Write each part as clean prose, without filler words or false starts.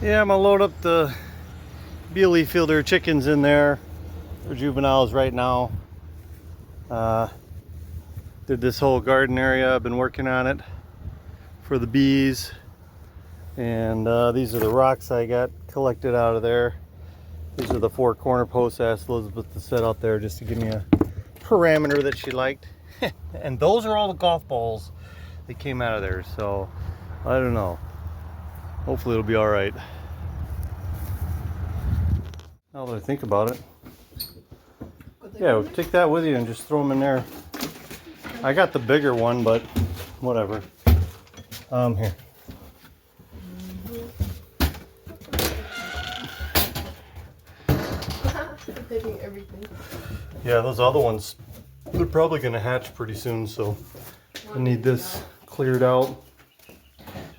Yeah, I'm gonna load up the Bielefelder chickens in there. They're juveniles right now. Did this whole garden area. I've been working on it for the bees. And these are the rocks I got collected out of there. These are the 4 corner posts I asked Elizabeth to set out there just to give me a parameter that she liked. And those are all the golf balls that came out of there. So I don't know. Hopefully it'll be all right. Now that I think about it. Yeah, take that with you and just throw them in there. I got the bigger one, but whatever. Here. I'm taking everything. Yeah, those other ones, they're probably going to hatch pretty soon, so I need this cleared out.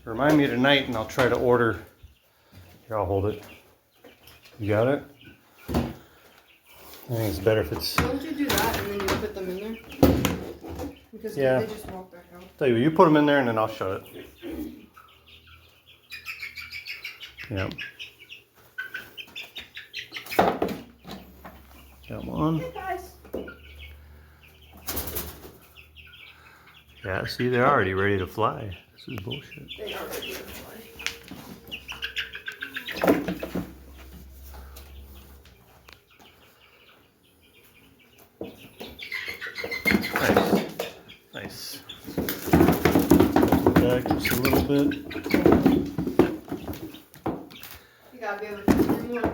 Remind me tonight and I'll try to order. Here, I'll hold it. You got it? I think it's better if it's... Don't you do that and then you put them in there? Because yeah. They just walk back out. Tell you what, you put them in there and then I'll shut it. Yep. Come on. Hey guys. Yeah, see, they're already ready to fly. This is bullshit. They are ready to fly. Nice. Back just a little bit. You gotta be able to do more.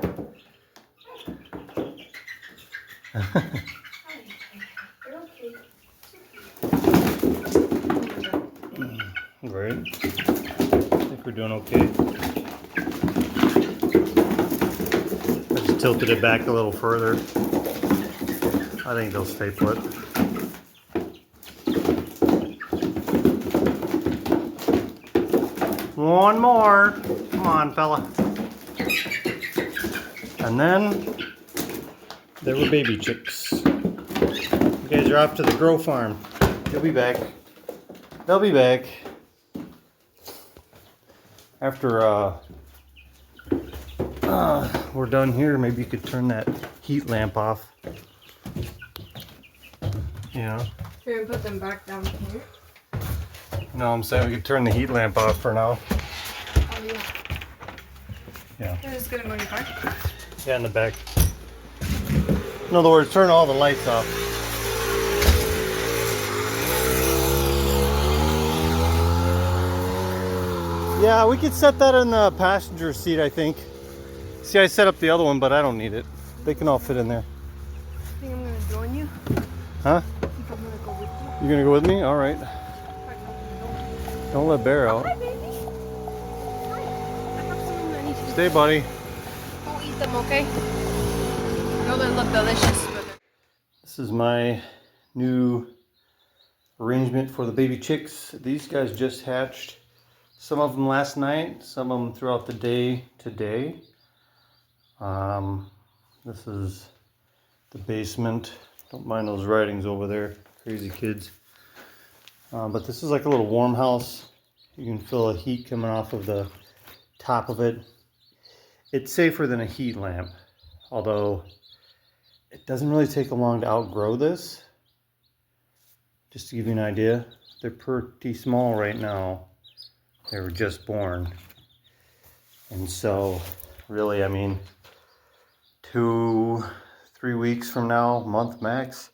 Great. I think we're doing okay. I just tilted it back a little further. I think they'll stay put. One more. Come on, fella. And then there were baby chicks. You guys are off to the grow farm. They'll be back. They'll be back. After we're done here, maybe you could turn that heat lamp off. Yeah. We're gonna put them back down here. No, I'm saying we could turn the heat lamp off for now. Oh yeah. Yeah. They're just gonna go in the car. Yeah, in the back. In other words, turn all the lights off. Yeah, we could set that in the passenger seat, I think. See, I set up the other one, but I don't need it. They can all fit in there. I think I'm gonna join you. Huh? I think I'm gonna go with you. You're gonna go with me? All right. Don't let Bear out. Hi, baby. Hi. I have some that need to Stay, buddy. Go eat them, okay? I know they look delicious, but This is my new arrangement for the baby chicks. These guys just hatched. Some of them last night, some of them throughout the day today. This is the basement. Don't mind those writings over there, crazy kids. But this is like a little warm house. You can feel the heat coming off of the top of it. It's safer than a heat lamp, although it doesn't really take long to outgrow this. Just to give you an idea, they're pretty small right now. They were just born. And so, really, I mean, 2-3 weeks from now, month max,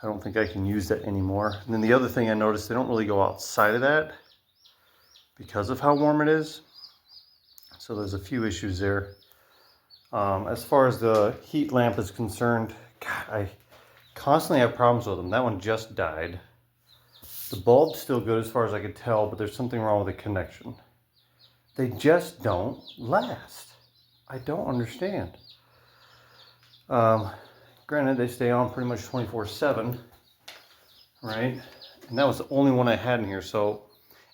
I don't think I can use that anymore. And then the other thing I noticed, they don't really go outside of that because of how warm it is. So there's a few issues there. As far as the heat lamp is concerned, God, I constantly have problems with them. That one just died. The bulb's still good as far as I could tell, but there's something wrong with the connection. They just don't last. I don't understand. Granted, they stay on pretty much 24/7, right? And that was the only one I had in here. So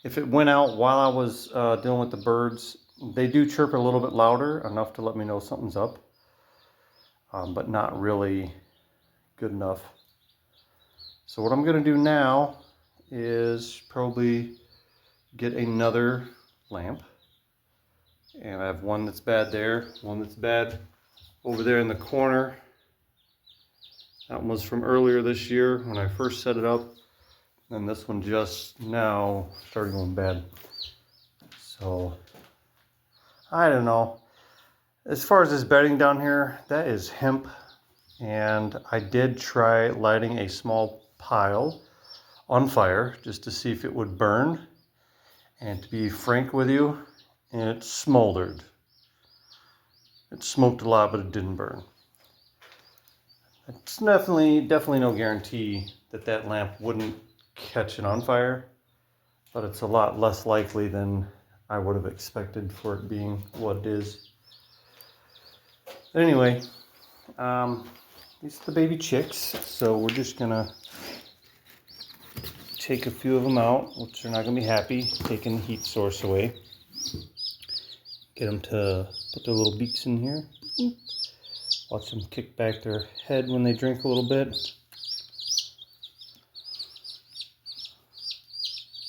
if it went out while I was dealing with the birds, they do chirp a little bit louder, enough to let me know something's up, but not really good enough. So what I'm gonna do now is probably get another lamp And I have one that's bad there, one that's bad over there in the corner. That one was from earlier this year when I first set it up. And this one just now started going bad. So, I don't know. As far as this bedding down here, that is hemp. And I did try lighting a small pile on fire just to see if it would burn. And to be frank with you, it smoldered. It smoked a lot, but it didn't burn. It's definitely no guarantee that that lamp wouldn't catch it on fire, but it's a lot less likely than I would have expected for it being what it is. Anyway, these are the baby chicks, so we're just gonna take a few of them out, which they're not gonna be happy, taking the heat source away. Get them to put their little beaks in here. Watch them kick back their head when they drink a little bit.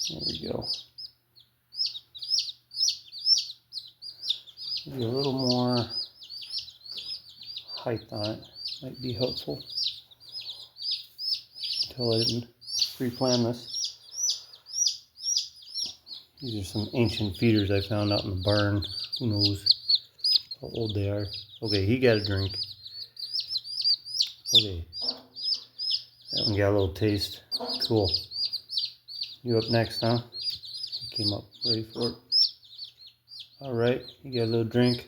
There we go. Maybe a little more height on it might be helpful. Until I didn't pre-plan this. These are some ancient feeders I found out in the barn. Who knows how old they are. Okay, he got a drink. Okay. That one got a little taste. Cool. You up next, huh? He came up ready for it. Alright, you got a little drink.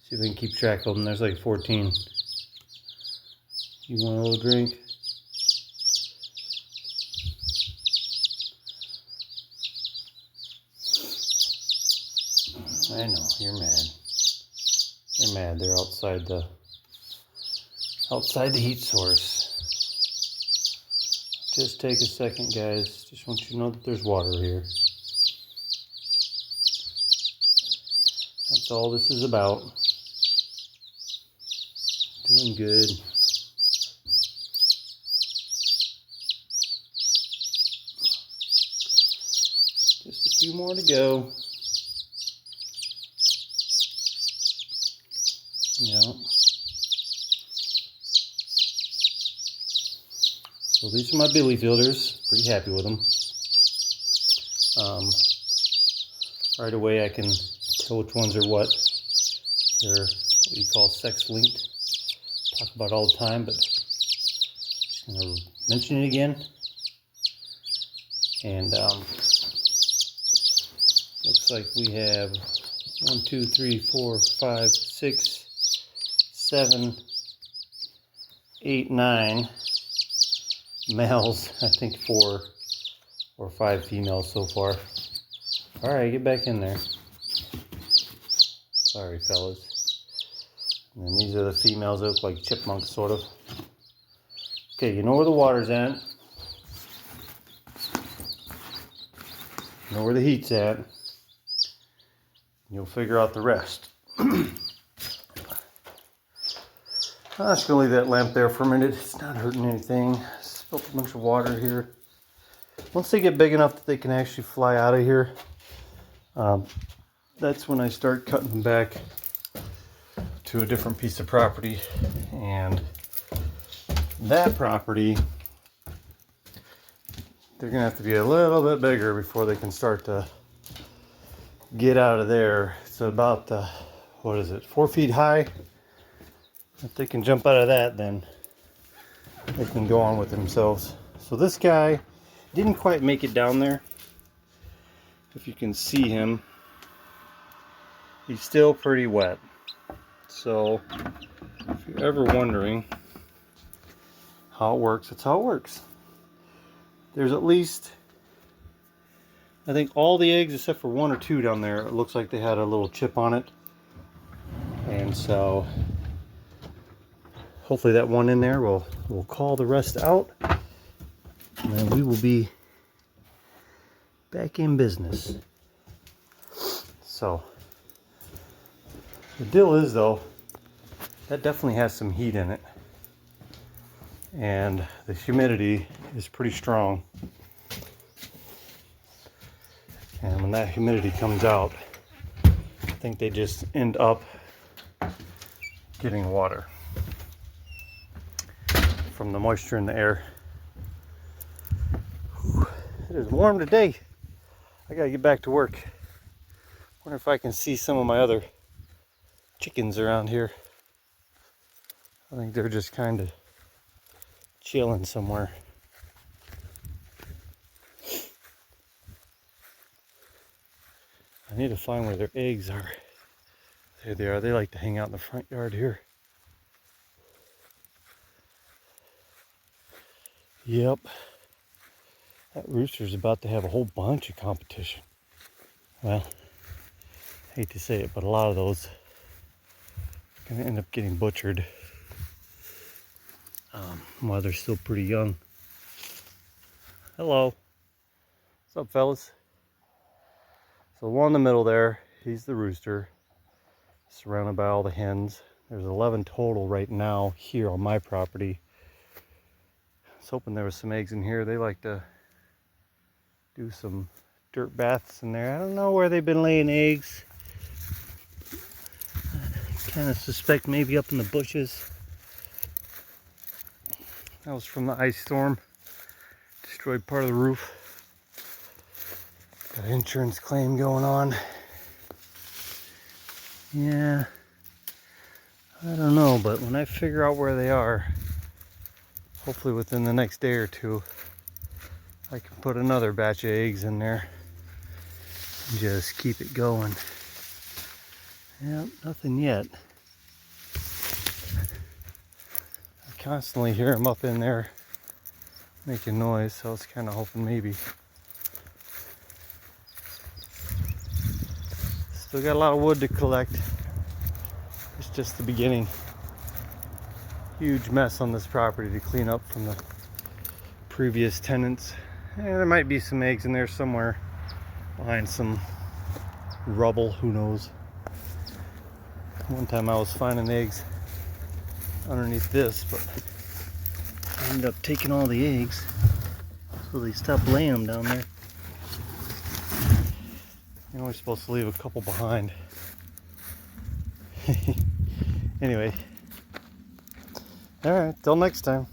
See if I can keep track of them. There's like 14. You want a little drink? I know, you're mad. They're mad. They're outside the heat source. Just take a second, guys. Just want you to know that there's water here. That's all this is about. Doing good. Just a few more to go. Yeah. So these are my Bielefielders. Pretty happy with them. Right away I can tell which ones are what. They're what you call sex linked. Talk about it all the time, but just gonna mention it again. And looks like we have 1, 2, 3, 4, 5, 6, 7, 8, 9 males. I think 4 or 5 females so far. All right, get back in there. Sorry, fellas. And then these are the females that look like chipmunks, sort of. Okay, you know where the water's at. You know where the heat's at. You'll figure out the rest. I'm just gonna leave that lamp there for a minute. It's not hurting anything. Spilled a bunch of water here. Once they get big enough that they can actually fly out of here, that's when I start cutting them back to a different piece of property. And that property, they're gonna have to be a little bit bigger before they can start to get out of there. It's about, what is it, 4 feet high? If they can jump out of that, then they can go on with themselves. So this guy didn't quite make it down there. If you can see him, he's still pretty wet. So if you're ever wondering how it works, it's how it works. There's at least, I think all the eggs except for 1 or 2 down there, it looks like they had a little chip on it. And so hopefully that one in there will call the rest out. And then we will be back in business. So the deal is, though, that definitely has some heat in it. And the humidity is pretty strong. And when that humidity comes out, think they just end up getting water from the moisture in the air. Whew, it is warm today. I gotta get back to work. Wonder if I can see some of my other chickens around here. I think they're just kind of chilling somewhere. I need to find where their eggs are. There they are. They like to hang out in the front yard here. Yep. That rooster's about to have a whole bunch of competition. Well, hate to say it, but a lot of those are going to end up getting butchered while they're still pretty young. Hello. What's up, fellas? So the one in the middle there, he's the rooster, surrounded by all the hens. There's 11 total right now here on my property. I was hoping there was some eggs in here. They like to do some dirt baths in there. I don't know where they've been laying eggs. I kind of suspect maybe up in the bushes. That was from the ice storm. Destroyed part of the roof. Got an insurance claim going on. Yeah, I don't know, but when I figure out where they are, hopefully within the next day or two, I can put another batch of eggs in there and just keep it going. Yep, nothing yet. I constantly hear them up in there making noise, so I was kind of hoping maybe. Still got a lot of wood to collect. It's just the beginning. Huge mess on this property to clean up from the previous tenants. There might be some eggs in there somewhere behind some rubble, who knows. One time I was finding eggs underneath this, but I ended up taking all the eggs, so they stopped laying them down there. You're only supposed to leave a couple behind. Anyway, all right, till next time.